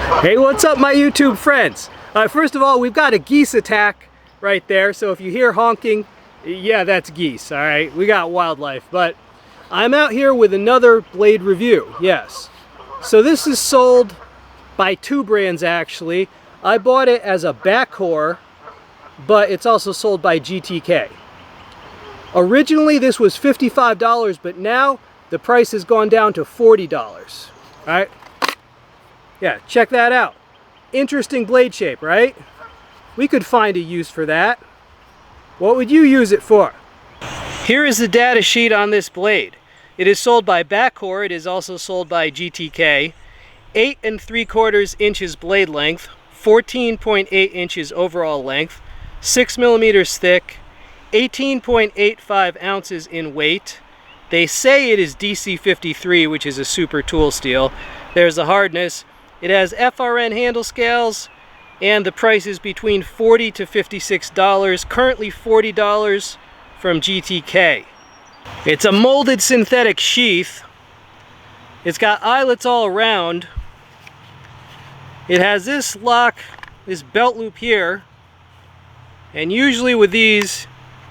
Hey, what's up my YouTube friends? First of all, we've got a geese attack right there, so if you hear honking, yeah, that's geese, alright? We got wildlife, but I'm out here with another blade review, yes. So this is sold by two brands actually. I bought it as a Ba-Kor, but it's also sold by GTK. Originally this was $55, but now the price has gone down to $40, alright? Yeah, check that out. Interesting blade shape, right? We could find a use for that. What would you use it for? Here is the data sheet on this blade. It is sold by Ba-Kor. It is also sold by GTK. 8 3/4 inches blade length, 14.8 inches overall length, 6 millimeters thick, 18.85 ounces in weight. They say it is DC53, which is a super tool steel. There's the hardness. It has FRN handle scales, and the price is between $40 to $56, currently $40 from GTK. It's a molded synthetic sheath. It's got eyelets all around. It has this lock, this belt loop here, and usually with these,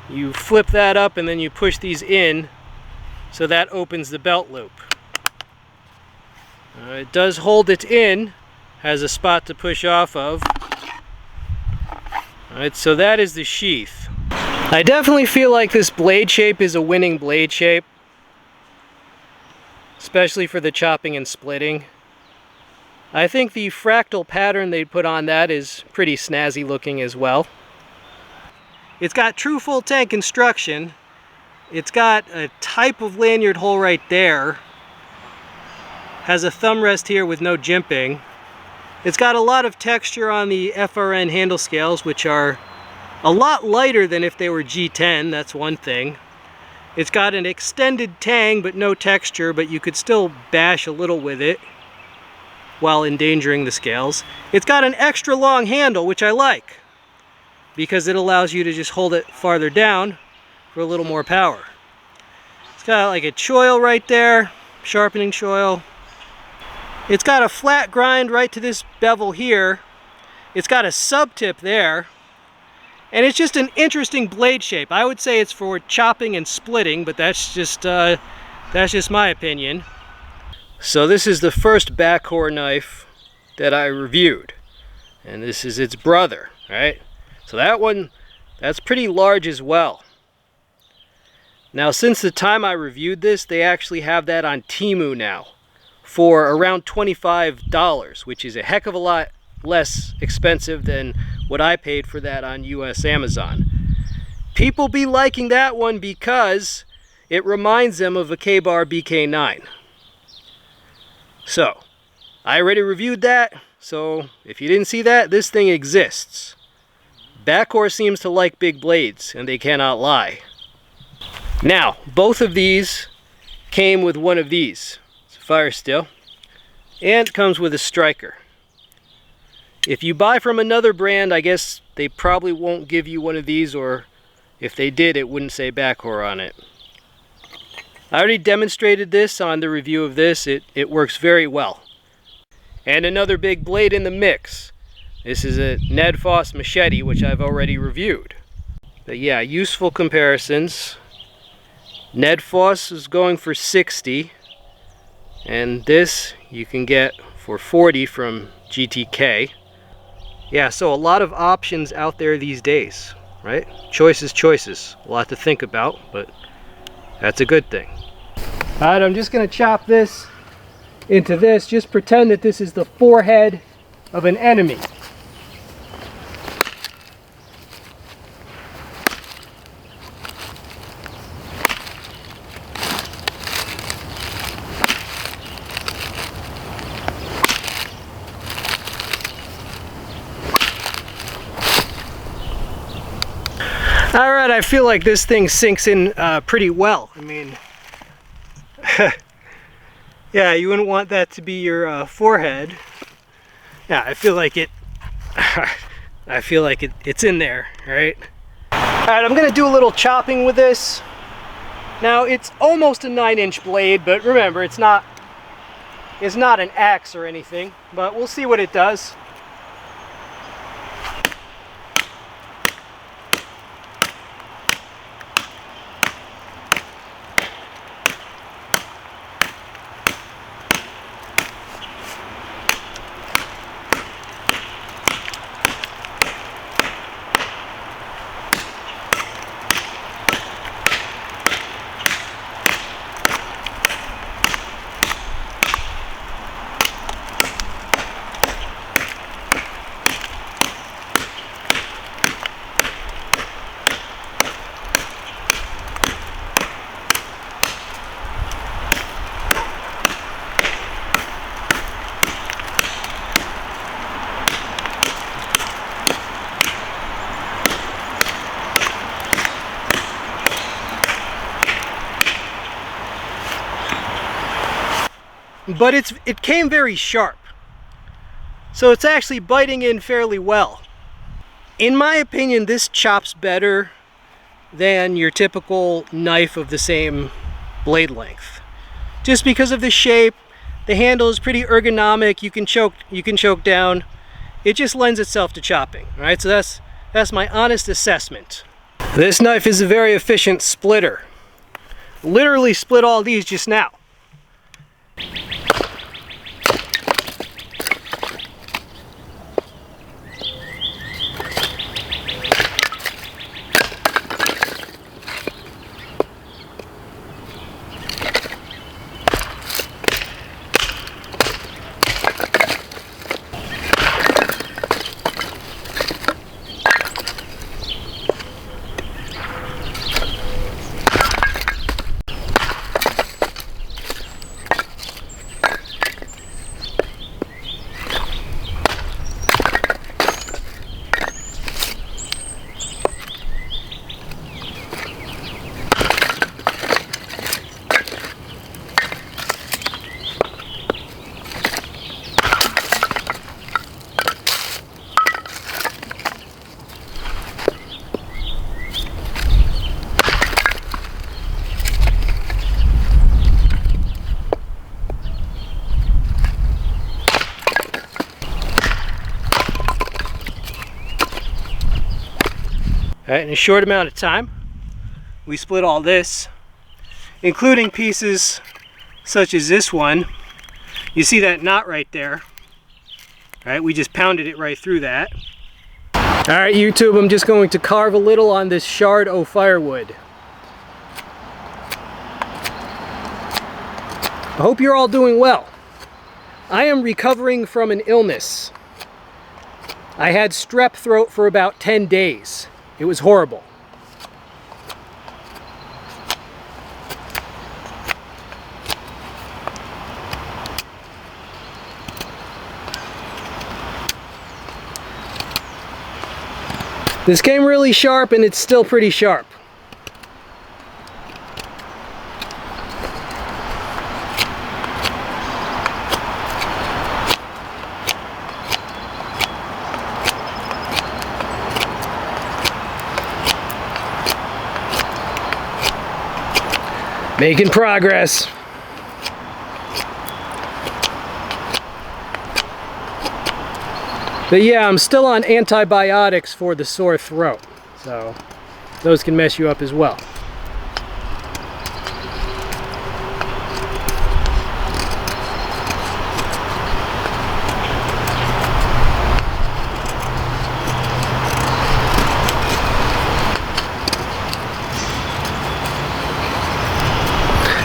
you flip that up and then you push these in, so that opens the belt loop. It does hold it in, has a spot to push off of. Alright, so that is the sheath. I definitely feel like this blade shape is a winning blade shape, especially for the chopping and splitting. I think the fractal pattern they put on that is pretty snazzy looking as well. It's got true full tank construction. It's got a type of lanyard hole right there. Has a thumb rest here with no jimping. It's got a lot of texture on the FRN handle scales, which are a lot lighter than if they were G10, that's one thing. It's got an extended tang but no texture, but you could still bash a little with it while endangering the scales. It's got an extra long handle, which I like, because it allows you to just hold it farther down for a little more power. It's got like a choil right there, sharpening choil. It's got a flat grind right to this bevel here. It's got a sub tip there. And it's just an interesting blade shape. I would say it's for chopping and splitting, but that's just my opinion. So this is the first Ba-Kor knife that I reviewed. And this is its brother, right? So that one, that's pretty large as well. Now since the time I reviewed this, they actually have that on Temu now for around $25, which is a heck of a lot less expensive than what I paid for that on US Amazon. People be liking that one because it reminds them of a Ka-Bar BA-KNA2. So, I already reviewed that, so if you didn't see that, this thing exists. Ba-Kor seems to like big blades, and they cannot lie. Now, both of these came with one of these. Fire steel, and comes with a striker. If you buy from another brand, I guess they probably won't give you one of these, or if they did, it wouldn't say Ba-Kor on it. I already demonstrated this on the review of this. It works very well. And another big blade in the mix. This is a Ned Foss machete, which I've already reviewed. But yeah, useful comparisons. Ned Foss is going for $60. And this you can get for $40 from GTK. Yeah, so a lot of options out there these days, right? Choices. A lot to think about, but that's a good thing. Alright, I'm just going to chop this into this. Just pretend that this is the forehead of an enemy. Alright, I feel like this thing sinks in pretty well. I mean, yeah, you wouldn't want that to be your forehead. Yeah, I feel like it's in there, right? Alright, I'm going to do a little chopping with this. Now, it's almost a 9-inch blade, but remember, it's not is not an axe or anything, but we'll see what it does. But it came very sharp, so it's actually biting in fairly well. In my opinion, this chops better than your typical knife of the same blade length, just because of the shape. The handle is pretty ergonomic. You can choke down. It just lends itself to chopping. All right, so that's my honest assessment. This knife is a very efficient splitter. Literally split all these just now. All right, in a short amount of time, we split all this, including pieces such as this one. You see that knot right there? All right, we just pounded it right through that. All right, YouTube, I'm just going to carve a little on this shard o' firewood. I hope you're all doing well. I am recovering from an illness. I had strep throat for about 10 days. It was horrible. This came really sharp, and it's still pretty sharp. Making progress. But yeah, I'm still on antibiotics for the sore throat, so those can mess you up as well.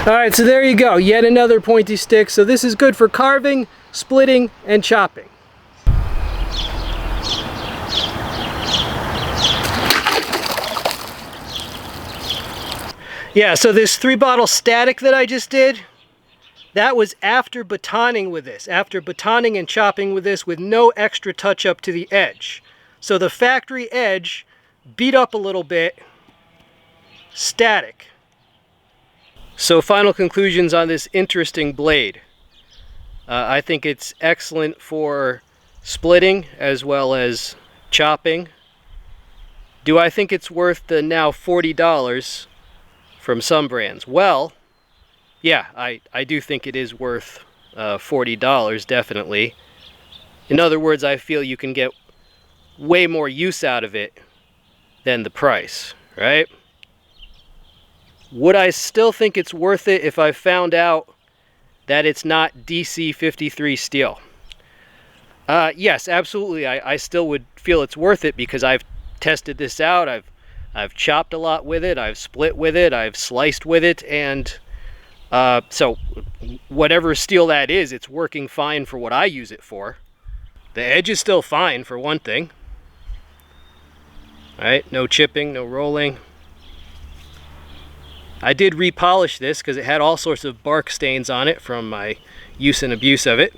Alright, so there you go, yet another pointy stick. So this is good for carving, splitting, and chopping. Yeah, so this 3-bottle static that I just did, that was after batoning with this, after batoning and chopping with this with no extra touch up to the edge. So the factory edge beat up a little bit, static. So final conclusions on this interesting blade. I think it's excellent for splitting as well as chopping. Do I think it's worth the now $40 from some brands? Well, yeah, I do think it is worth $40 definitely. In other words, I feel you can get way more use out of it than the price, right? Would I still think it's worth it if I found out that it's not DC53 steel? Yes, absolutely. I still would feel it's worth it because I've tested this out. I've chopped a lot with it. I've split with it. I've sliced with it. And so whatever steel that is, it's working fine for what I use it for. The edge is still fine for one thing. All right, no chipping, no rolling. I did repolish this because it had all sorts of bark stains on it from my use and abuse of it.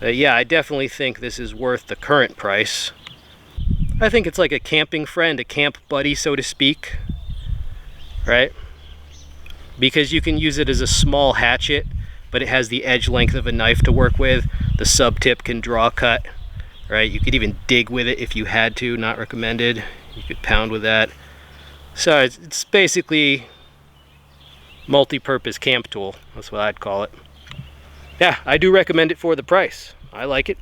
Yeah, I definitely think this is worth the current price. I think it's like a camping friend, a camp buddy, so to speak, right? Because you can use it as a small hatchet, but it has the edge length of a knife to work with. The sub tip can draw cut, right? You could even dig with it if you had to, not recommended. You could pound with that. So it's basically multi-purpose camp tool. That's what I'd call it. Yeah, I do recommend it for the price. I like it.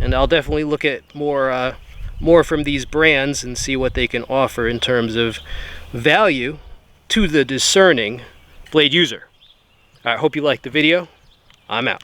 And I'll definitely look at more from these brands and see what they can offer in terms of value to the discerning blade user. I hope you liked the video. I'm out.